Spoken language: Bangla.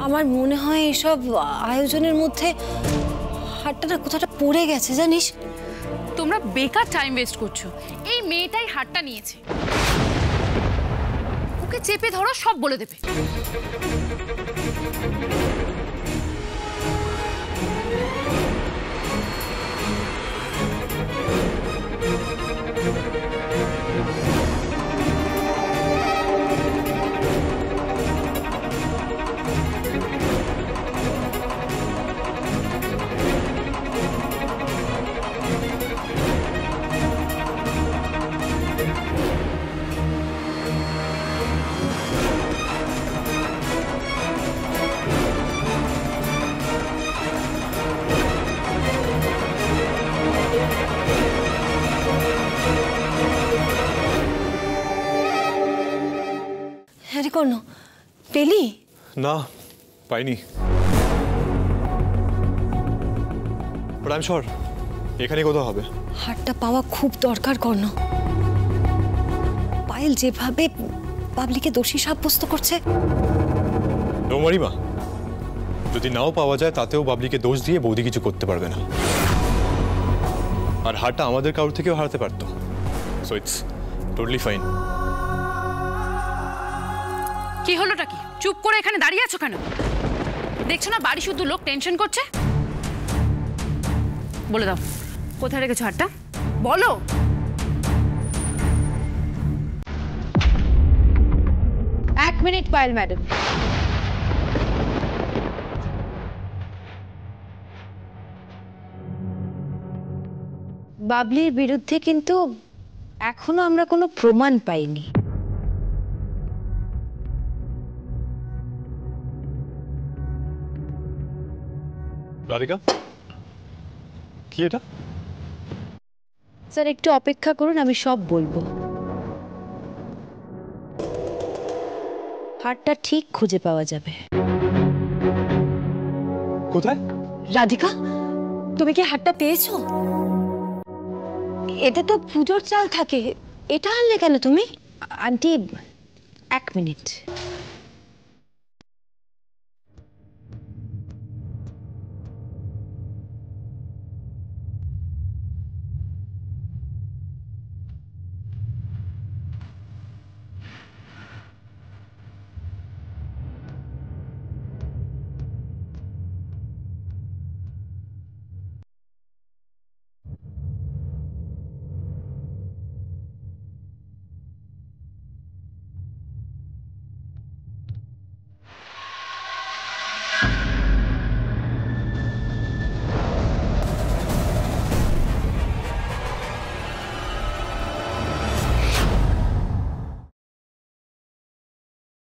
আমার মনে হয় এসব আয়োজনের মধ্যে হারটা না কোথাটা পড়ে গেছে জানিস। তোমরা বেকার টাইম ওয়েস্ট করছো। এই মেয়েটাই হারটা নিয়েছে, ওকে চেপে ধরো, সব বলে দেবে। হ্যাঁ কর্ণ, পেলি? না, পাইনি। বাট আই এম শিওর এখানে কোথাও হবে। হারটা পাওয়া খুব দরকার কর্ণ। পায়েল যেভাবে বাবলিকে দোষী সাব্যস্ত করছে। মা, যদি নাও পাওয়া যায় তাতেও বাবলিকে দোষ দিয়ে বৌদি কিছু করতে পারবে না। আর হারটা আমাদের কারোর থেকেও হারাতে পারতো। So it's totally fine. কি হলোটা কি? চুপ করে এখানে দাঁড়িয়ে আছো কেন? দেখছো না বাড়ি শুধু লোক টেনশন করছে? বলে দাও, কোথায় রেখেছো হারটা? বলো। এক মিনিট পায়েল ম্যাডাম। বাবলির বিরুদ্ধে কিন্তু এখনো আমরা কোনো প্রমাণ পাইনি। রাধিকা, কি এটা? স্যার একটু অপেক্ষা করুন, আমি সব বলবো। হারটা ঠিক খুঁজে পাওয়া যাবে। কোথায়? রাধিকা, তুমি কি হারটা পেয়েছো? এতে তো পুজোর চাল থাকে, এটা আনলে কেন তুমি? আন্টি এক মিনিট।